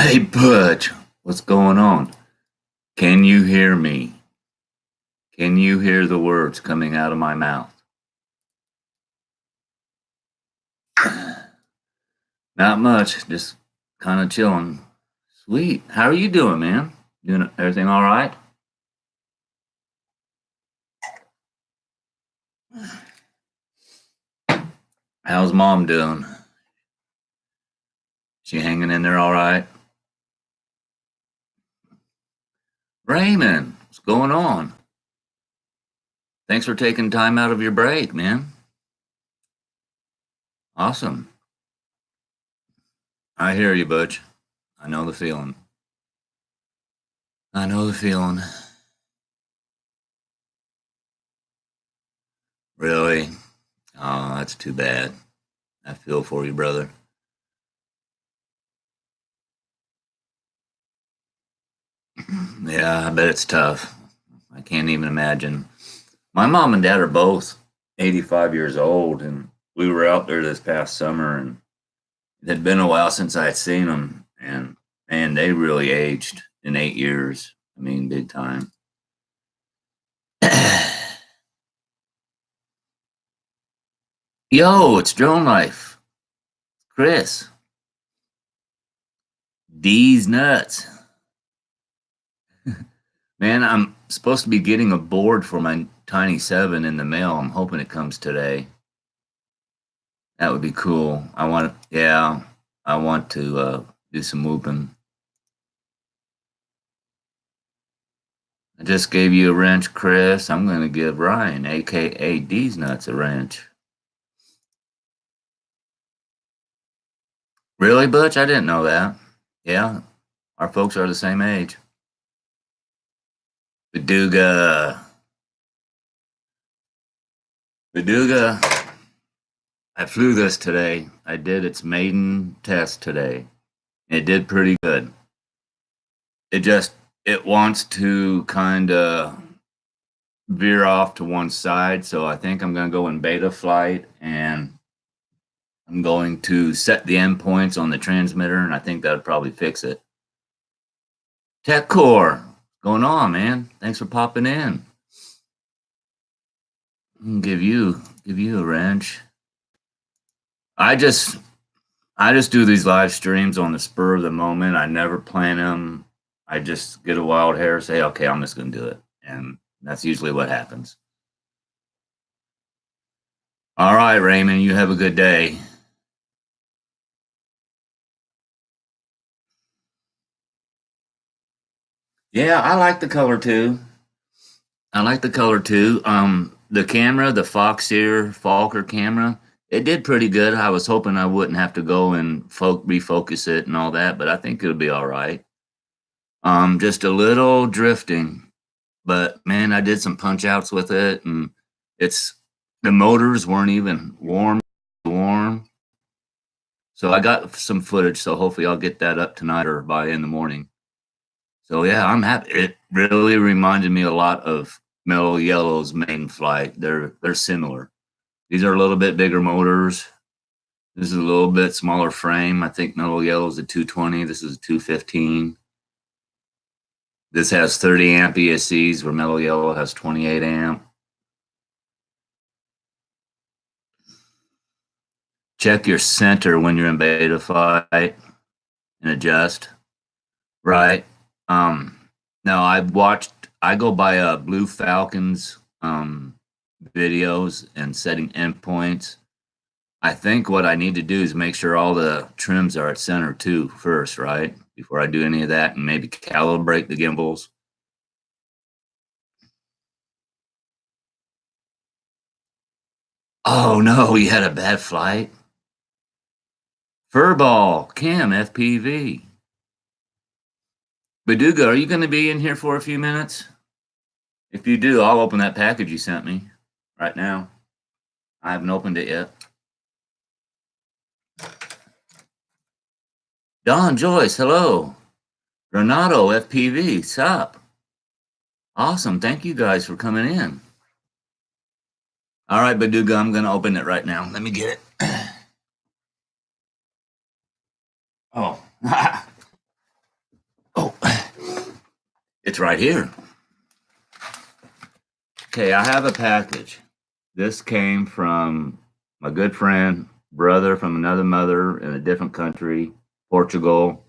Hey, Butch, what's going on? Can you hear me? Can you hear the words coming out of my mouth? Not much, just kind of chilling. Sweet. How are you doing, man? Doing everything all right? How's mom doing? She hanging in there all right? Raymond, what's going on? Thanks for taking time out of your break, man. Awesome. I hear you, Butch. I know the feeling. I know the feeling. Really? Oh, that's too bad. I feel for you, brother. Yeah, I bet it's tough. I can't even imagine. My mom and dad are both 85 years old, and we were out there this past summer, and it had been a while since I had seen them, and man, they really aged in 8 years. I mean, big time. Yo, it's Drone Life. Chris, D's nuts. Man, I'm supposed to be getting a board for my Tiny 7 in the mail. I'm hoping it comes today. That would be cool. Yeah, I want to do some whooping. I just gave you a wrench, Chris. I'm going to give Ryan, aka D's Nuts, a wrench. Really, Butch? I didn't know that. Yeah, our folks are the same age. Beduga. Beduga. I flew this today. I did its maiden test today. It did pretty good. It just, it wants to kind of veer off to one side. So I think I'm going to go in beta flight and I'm going to set the endpoints on the transmitter, and I think that'll probably fix it. Tech Core, what's going on, man? Thanks for popping in. Give you a wrench. I just I just do these live streams on the spur of the moment. I never plan them. I just get a wild hair, say, okay, I'm just going to do it, and that's usually what happens. All right, Raymond, you have a good day. Yeah, I like the color too. I like the color too. The camera, the Foxeer Falker camera, it did pretty good. I was hoping I wouldn't have to go and refocus it and all that, but I think it'll be all right. Just a little drifting, but man, I did some punch outs with it, and it's the motors weren't even warm. So I got some footage. So hopefully I'll get that up tonight or by in the morning. So yeah, I'm happy. It really reminded me a lot of Mellow Yellow's main flight. They're similar. These are a little bit bigger motors. This is a little bit smaller frame. I think Mellow Yellow's a 220. This is a 215. This has 30 amp ESCs where Mellow Yellow has 28 amp. Check your center when you're in beta flight and adjust. Right. Now I go by Blue Falcon's videos and setting endpoints. I think what I need to do is make sure all the trims are at center too first, right? Before I do any of that, and maybe calibrate the gimbals. Oh no, you had a bad flight. Furball, Cam, FPV. Baduga, are you going to be in here for a few minutes? If you do, I'll open that package you sent me right now. I haven't opened it yet. Don Joyce, hello. Renato, FPV, sup? Awesome. Thank you guys for coming in. All right, Baduga, I'm going to open it right now. Let me get it. Oh, It's right here. Okay, I have a package. This came from my good friend, brother from another mother in a different country, Portugal.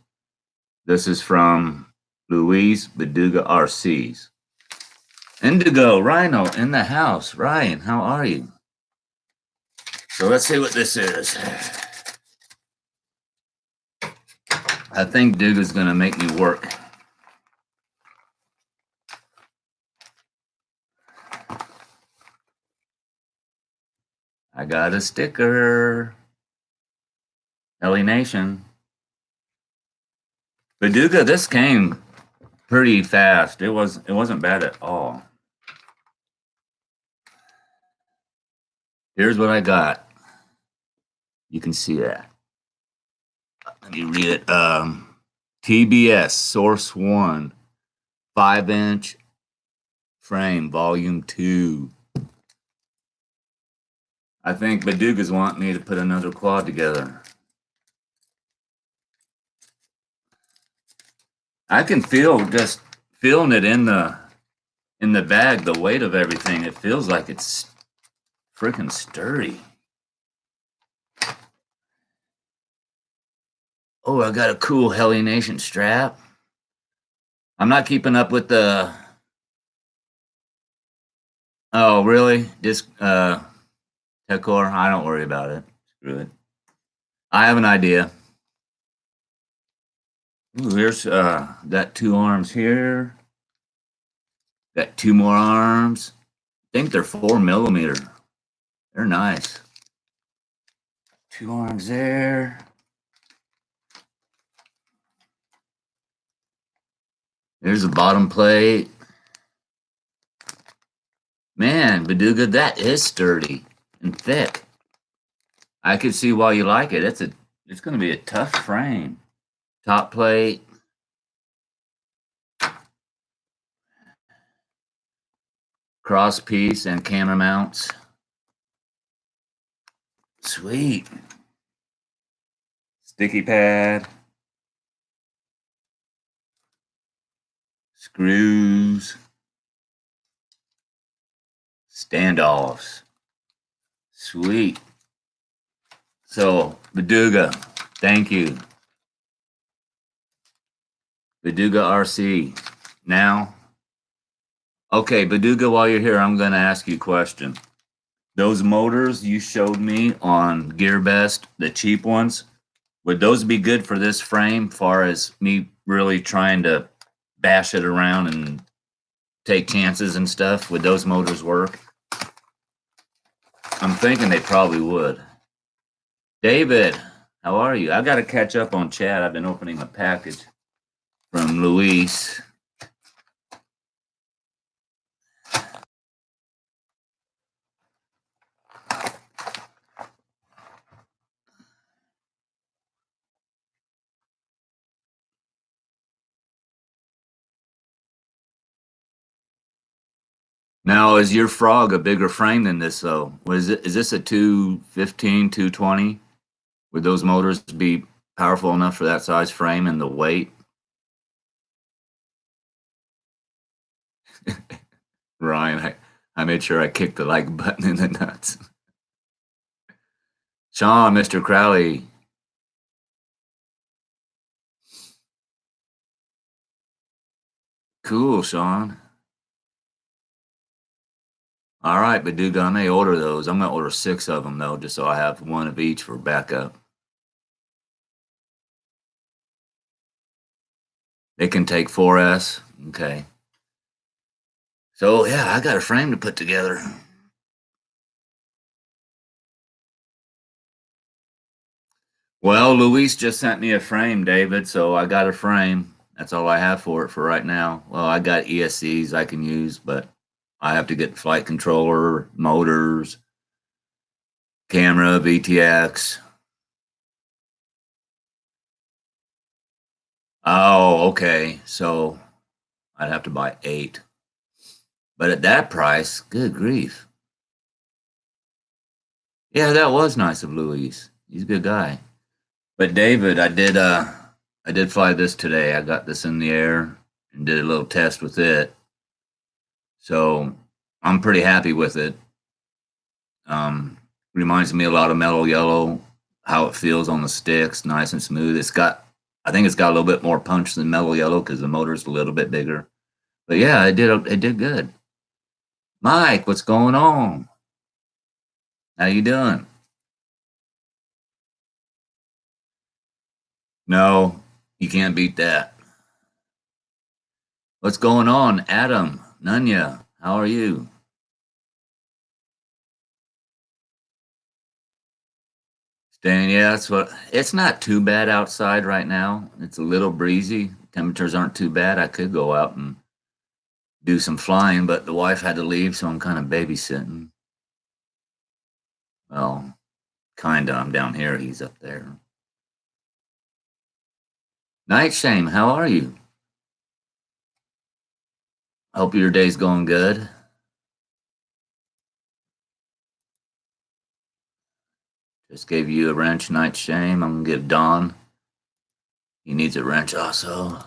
This is from Luis Beduga RCs. Indigo Rhino in the house. Ryan, how are you? So let's see what this is. I think Duga's gonna make me work. I got a sticker. LA Nation. Beduga, this came pretty fast. It wasn't bad at all. Here's what I got. You can see that. Let me read it. TBS Source 1, 5-inch frame, volume 2. I think Beduga's want me to put another quad together. I can feel just feeling it in the bag, the weight of everything. It feels like it's freaking sturdy. Oh, I got a cool Helly Nation strap. I'm not keeping up with the. Oh, really? Disc Tekor? I don't worry about it. Screw it. I have an idea. Ooh, here's got 2 arms here. Got 2 more arms. I think they're 4mm. They're nice. 2 arms there. There's the bottom plate. Man, Beduga, that is sturdy and thick. I could see why you like it. It's going to be a tough frame. Top plate. Cross piece and camera mounts. Sweet. Sticky pad. Screws. Standoffs. Sweet. So, Beduga, thank you. Beduga RC. Now, okay, Beduga, while you're here, I'm going to ask you a question. Those motors you showed me on GearBest, the cheap ones, would those be good for this frame, far as me really trying to bash it around and take chances and stuff? Would those motors work? I'm thinking they probably would. David, how are you? I got to catch up on chat. I've been opening a package from Luis. Now, is your frog a bigger frame than this, though? Is this a 215, 220? Would those motors be powerful enough for that size frame and the weight? Ryan, I made sure I kicked the like button in the nuts. Sean, Mr. Crowley. Cool, Sean. All right, Beduga, I may order those. I'm going to order 6 of them, though, just so I have 1 of each for backup. They can take 4S. Okay. So, yeah, I got a frame to put together. Well, Luis just sent me a frame, David, so I got a frame. That's all I have for it for right now. Well, I got ESCs I can use, but I have to get flight controller, motors, camera, VTX. Oh, okay. So I'd have to buy 8. But at that price, good grief. Yeah, that was nice of Luis. He's a good guy. But David, I did fly this today. I got this in the air and did a little test with it. So I'm pretty happy with it. Um, Reminds me a lot of Mellow Yellow, how it feels on the sticks, nice and smooth. I think it's got a little bit more punch than Mellow Yellow because the motor's a little bit bigger. But yeah, it did good. Mike, what's going on? How you doing? No, you can't beat that. What's going on, Adam? Nunya, how are you? Staying, yeah, that's what. It's not too bad outside right now. It's a little breezy. Temperatures aren't too bad. I could go out and do some flying, but the wife had to leave, so I'm kind of babysitting. Well, kinda. I'm down here. He's up there. Night Shame, how are you? Hope your day's going good. Just gave you a wrench, Night Shame. I'm gonna give Don. He needs a wrench also.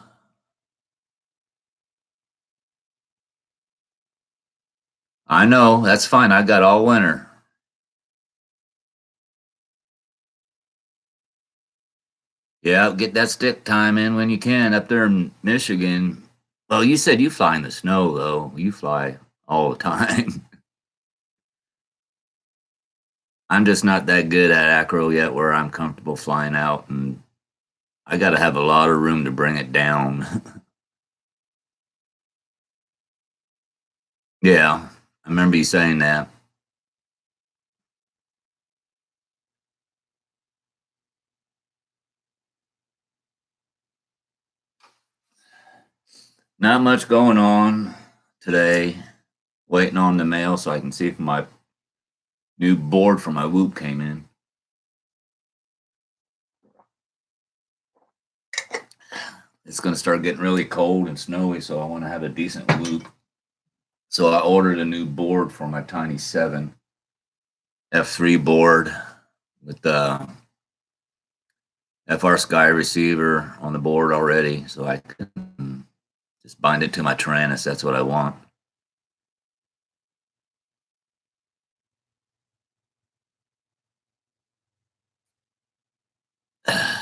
I know, that's fine. I got all winter. Yeah, get that stick time in when you can up there in Michigan. Well, you said you fly in the snow, though. You fly all the time. I'm just not that good at acro yet where I'm comfortable flying out, and I got to have a lot of room to bring it down. Yeah, I remember you saying that. Not much going on today. Waiting on the mail so I can see if my new board for my Whoop came in. It's going to start getting really cold and snowy, so I want to have a decent Whoop. So I ordered a new board for my Tiny 7 F3 board with the FR Sky receiver on the board already, so I can just bind it to my Tyrannus. That's what I want.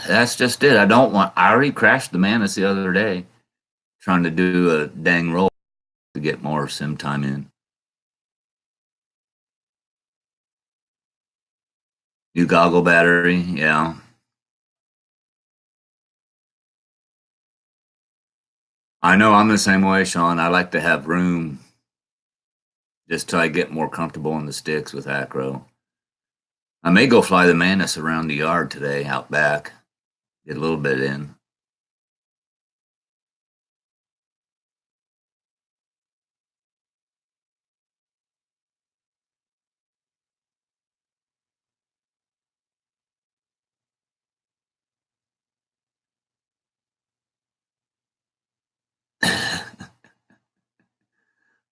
That's just it. I already crashed the Manus the other day trying to do a dang roll to get more sim time in. New goggle battery, yeah. I know I'm the same way, Sean. I like to have room just till I get more comfortable in the sticks with acro. I may go fly the Manus around the yard today out back, get a little bit in.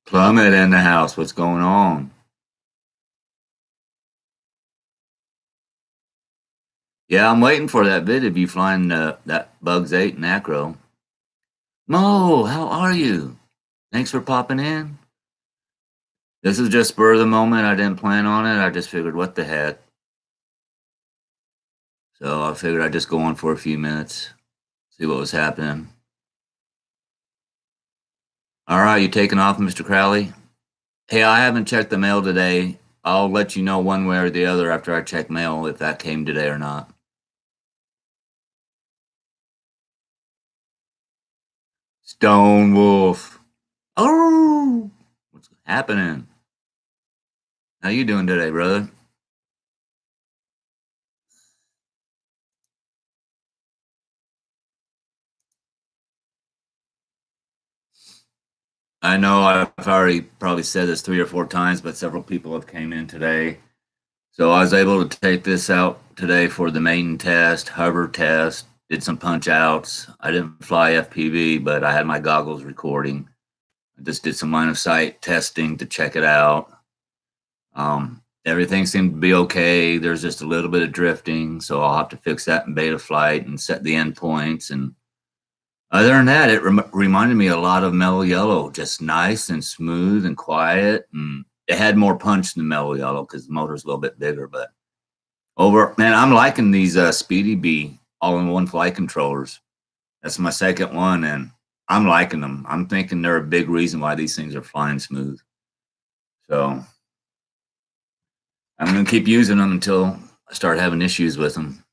Plummet in the house. What's going on? Yeah, I'm waiting for that vid of you flying that Bugs 8 and acro. Mo, how are you? Thanks for popping in. This is just spur of the moment. I didn't plan on it. I just figured, what the heck? So I figured I'd just go on for a few minutes, see what was happening. All right, you taking off, Mr. Crowley? Hey, I haven't checked the mail today. I'll let you know one way or the other after I check mail if that came today or not. Stone Wolf. Oh, what's happening? How you doing today, brother? I know I've already probably said this 3 or 4 times, but several people have came in today. So I was able to take this out today for the main test, hover test, did some punch outs. I didn't fly FPV, but I had my goggles recording. I just did some line of sight testing to check it out. Everything seemed to be okay. There's just a little bit of drifting, so I'll have to fix that in beta flight and set the endpoints and Other than that, it reminded me a lot of Mellow Yellow, just nice and smooth and quiet. And it had more punch than Mellow Yellow because the motor's a little bit bigger. But man, I'm liking these Speedy Bee all-in-one flight controllers. That's my second one, and I'm liking them. I'm thinking they're a big reason why these things are flying smooth. So I'm going to keep using them until I start having issues with them.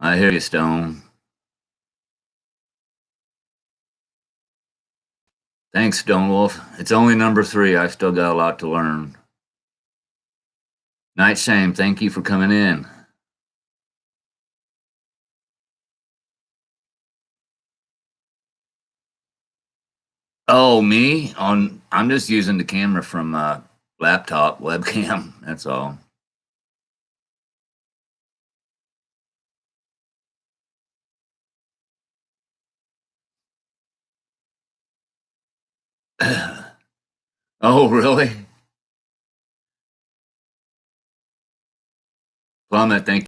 I hear you, Stone. Thanks, Stone Wolf. It's only number 3. I've still got a lot to learn. Night Shame, thank you for coming in. Oh, me? I'm just using the camera from laptop webcam. That's all. Oh, really? Plummet, thank